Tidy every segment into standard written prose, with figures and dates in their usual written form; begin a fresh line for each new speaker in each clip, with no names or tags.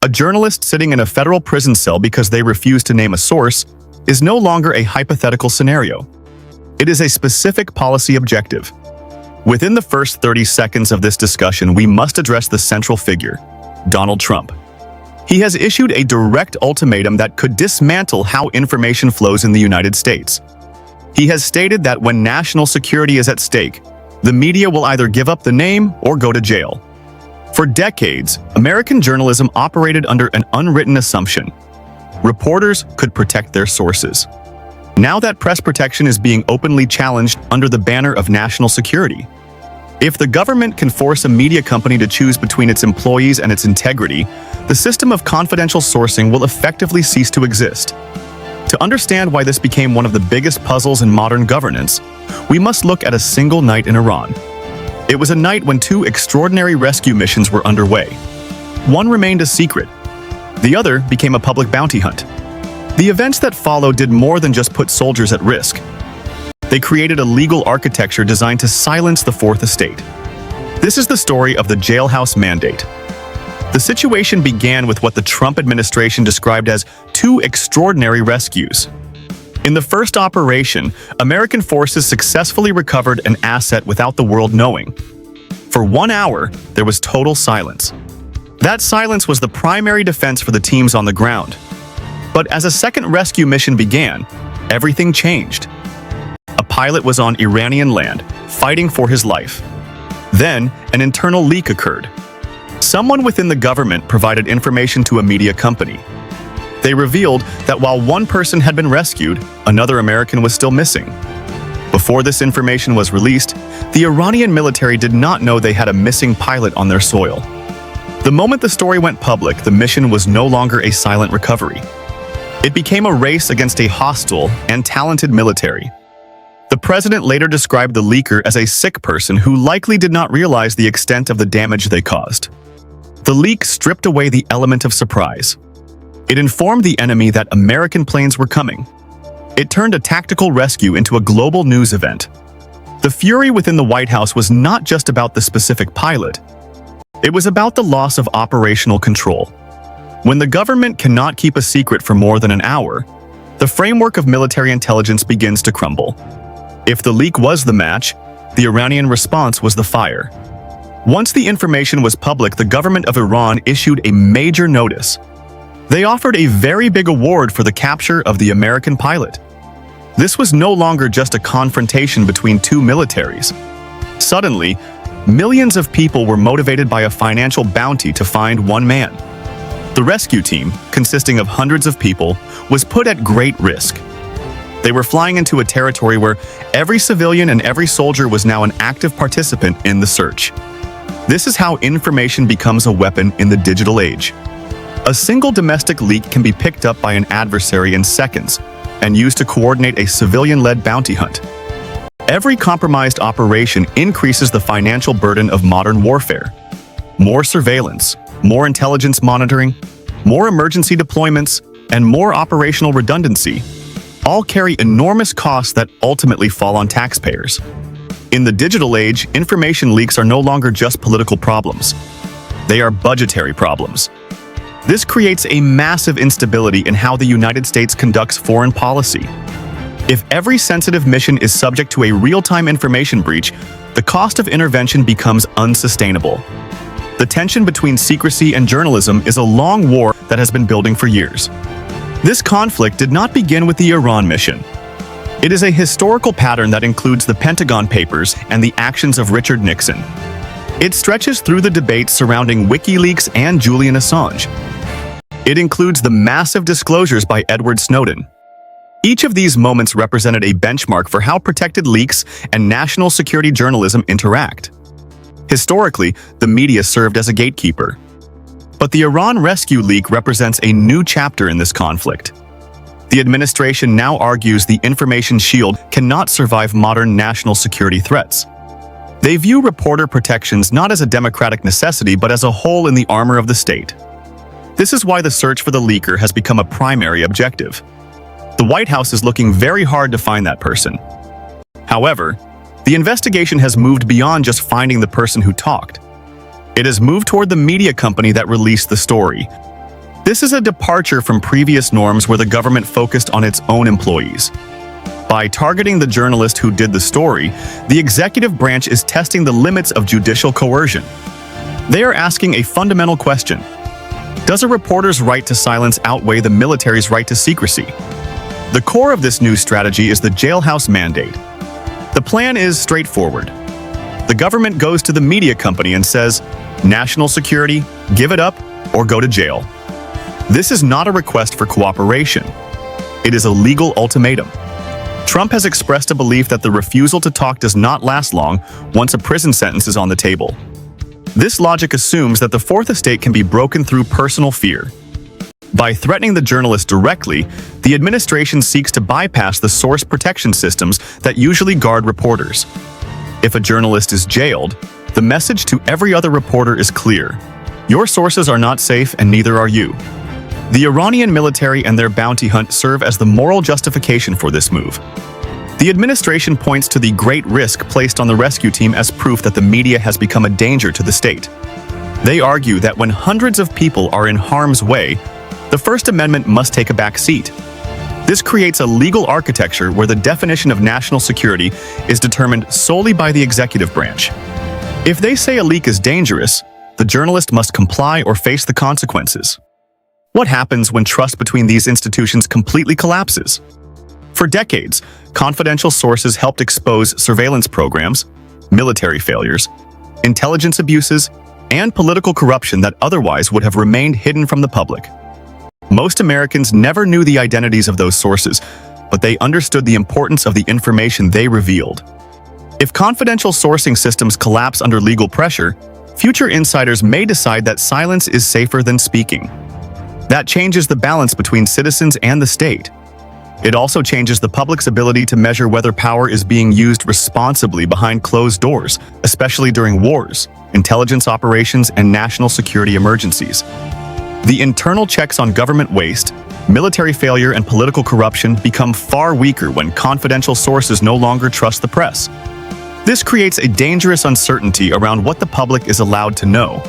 A journalist sitting in a federal prison cell because they refuse to name a source is no longer a hypothetical scenario. It is a specific policy objective. Within the first 30 seconds of this discussion, we must address the central figure, Donald Trump. He has issued a direct ultimatum that could dismantle how information flows in the United States. He has stated that when national security is at stake, the media will either give up the name or go to jail. For decades, American journalism operated under an unwritten assumption: reporters could protect their sources. Now that press protection is being openly challenged under the banner of national security. If the government can force a media company to choose between its employees and its integrity, the system of confidential sourcing will effectively cease to exist. To understand why this became one of the biggest puzzles in modern governance, we must look at a single night in Iran. It was a night when two extraordinary rescue missions were underway. One remained a secret. The other became a public bounty hunt. The events that followed did more than just put soldiers at risk. They created a legal architecture designed to silence the Fourth Estate. This is the story of the jailhouse mandate. The situation began with what the Trump administration described as two extraordinary rescues. In the first operation, American forces successfully recovered an asset without the world knowing. For 1 hour, there was total silence. That silence was the primary defense for the teams on the ground. But as a second rescue mission began, everything changed. A pilot was on Iranian land, fighting for his life. Then, an internal leak occurred. Someone within the government provided information to a media company. They revealed that while one person had been rescued, another American was still missing. Before this information was released, the Iranian military did not know they had a missing pilot on their soil. The moment the story went public, the mission was no longer a silent recovery. It became a race against a hostile and talented military. The president later described the leaker as a sick person who likely did not realize the extent of the damage they caused. The leak stripped away the element of surprise. It informed the enemy that American planes were coming. It turned a tactical rescue into a global news event. The fury within the White House was not just about the specific pilot. It was about the loss of operational control. When the government cannot keep a secret for more than an hour, the framework of military intelligence begins to crumble. If the leak was the match, the Iranian response was the fire. Once the information was public, the government of Iran issued a major notice. They offered a very big award for the capture of the American pilot. This was no longer just a confrontation between two militaries. Suddenly, millions of people were motivated by a financial bounty to find one man. The rescue team, consisting of hundreds of people, was put at great risk. They were flying into a territory where every civilian and every soldier was now an active participant in the search. This is how information becomes a weapon in the digital age. A single domestic leak can be picked up by an adversary in seconds and used to coordinate a civilian-led bounty hunt. Every compromised operation increases the financial burden of modern warfare. More surveillance, more intelligence monitoring, more emergency deployments, and more operational redundancy all carry enormous costs that ultimately fall on taxpayers. In the digital age, information leaks are no longer just political problems. They are budgetary problems. This creates a massive instability in how the United States conducts foreign policy. If every sensitive mission is subject to a real-time information breach, the cost of intervention becomes unsustainable. The tension between secrecy and journalism is a long war that has been building for years. This conflict did not begin with the Iran mission. It is a historical pattern that includes the Pentagon Papers and the actions of Richard Nixon. It stretches through the debates surrounding WikiLeaks and Julian Assange. It includes the massive disclosures by Edward Snowden. Each of these moments represented a benchmark for how protected leaks and national security journalism interact. Historically, the media served as a gatekeeper. But the Iran rescue leak represents a new chapter in this conflict. The administration now argues the information shield cannot survive modern national security threats. They view reporter protections not as a democratic necessity but as a hole in the armor of the state. This is why the search for the leaker has become a primary objective. The White House is looking very hard to find that person. However, the investigation has moved beyond just finding the person who talked. It has moved toward the media company that released the story. This is a departure from previous norms where the government focused on its own employees. By targeting the journalist who did the story, the executive branch is testing the limits of judicial coercion. They are asking a fundamental question. Does a reporter's right to silence outweigh the military's right to secrecy? The core of this new strategy is the jailhouse mandate. The plan is straightforward. The government goes to the media company and says, "National security, give it up or go to jail." This is not a request for cooperation. It is a legal ultimatum. Trump has expressed a belief that the refusal to talk does not last long once a prison sentence is on the table. This logic assumes that the Fourth Estate can be broken through personal fear. By threatening the journalist directly, the administration seeks to bypass the source protection systems that usually guard reporters. If a journalist is jailed, the message to every other reporter is clear. Your sources are not safe and neither are you. The Iranian military and their bounty hunt serve as the moral justification for this move. The administration points to the great risk placed on the rescue team as proof that the media has become a danger to the state. They argue that when hundreds of people are in harm's way, the First Amendment must take a back seat. This creates a legal architecture where the definition of national security is determined solely by the executive branch. If they say a leak is dangerous, the journalist must comply or face the consequences. What happens when trust between these institutions completely collapses? For decades, confidential sources helped expose surveillance programs, military failures, intelligence abuses, and political corruption that otherwise would have remained hidden from the public. Most Americans never knew the identities of those sources, but they understood the importance of the information they revealed. If confidential sourcing systems collapse under legal pressure, future insiders may decide that silence is safer than speaking. That changes the balance between citizens and the state. It also changes the public's ability to measure whether power is being used responsibly behind closed doors, especially during wars, intelligence operations, and national security emergencies. The internal checks on government waste, military failure, and political corruption become far weaker when confidential sources no longer trust the press. This creates a dangerous uncertainty around what the public is allowed to know.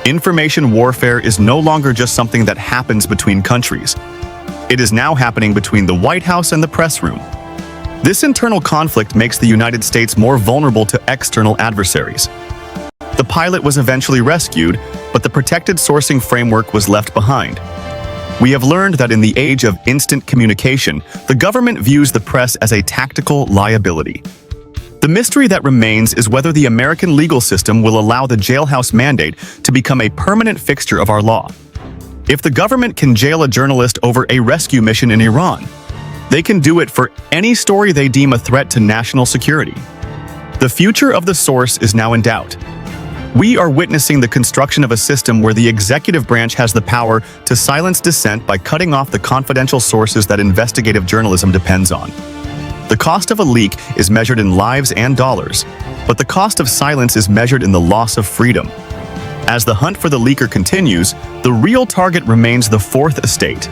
Information warfare is no longer just something that happens between countries. It is now happening between the White House and the press room. This internal conflict makes the United States more vulnerable to external adversaries. The pilot was eventually rescued, but the protected sourcing framework was left behind. We have learned that in the age of instant communication, the government views the press as a tactical liability. The mystery that remains is whether the American legal system will allow the jailhouse mandate to become a permanent fixture of our law. If the government can jail a journalist over a rescue mission in Iran, they can do it for any story they deem a threat to national security. The future of the source is now in doubt. We are witnessing the construction of a system where the executive branch has the power to silence dissent by cutting off the confidential sources that investigative journalism depends on. The cost of a leak is measured in lives and dollars, but the cost of silence is measured in the loss of freedom. As the hunt for the leaker continues, the real target remains the Fourth Estate.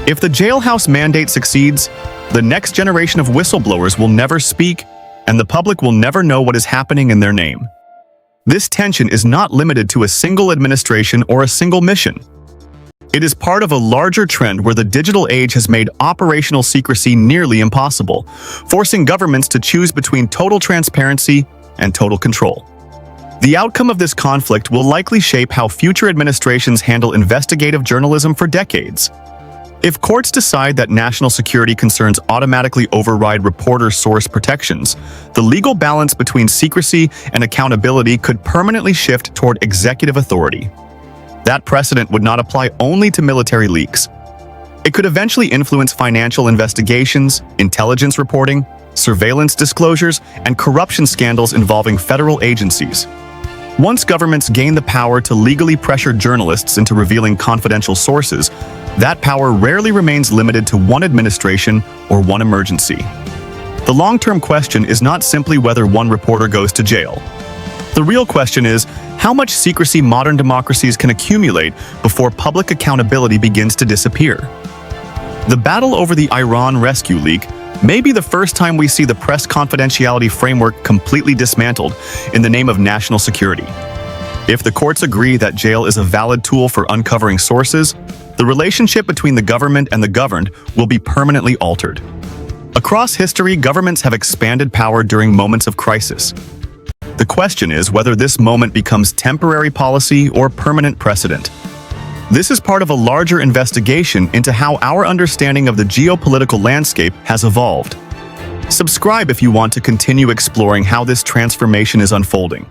If the jailhouse mandate succeeds, the next generation of whistleblowers will never speak, and the public will never know what is happening in their name. This tension is not limited to a single administration or a single mission. It is part of a larger trend where the digital age has made operational secrecy nearly impossible, forcing governments to choose between total transparency and total control. The outcome of this conflict will likely shape how future administrations handle investigative journalism for decades. If courts decide that national security concerns automatically override reporter source protections, the legal balance between secrecy and accountability could permanently shift toward executive authority. That precedent would not apply only to military leaks. It could eventually influence financial investigations, intelligence reporting, surveillance disclosures, and corruption scandals involving federal agencies. Once governments gain the power to legally pressure journalists into revealing confidential sources, that power rarely remains limited to one administration or one emergency. The long-term question is not simply whether one reporter goes to jail. The real question is, how much secrecy modern democracies can accumulate before public accountability begins to disappear? The battle over the Iran rescue leak may be the first time we see the press confidentiality framework completely dismantled in the name of national security. If the courts agree that jail is a valid tool for uncovering sources, The relationship between the government and the governed will be permanently altered. Across history, governments have expanded power during moments of crisis. The question is whether this moment becomes temporary policy or permanent precedent. This is part of a larger investigation into how our understanding of the geopolitical landscape has evolved. Subscribe if you want to continue exploring how this transformation is unfolding.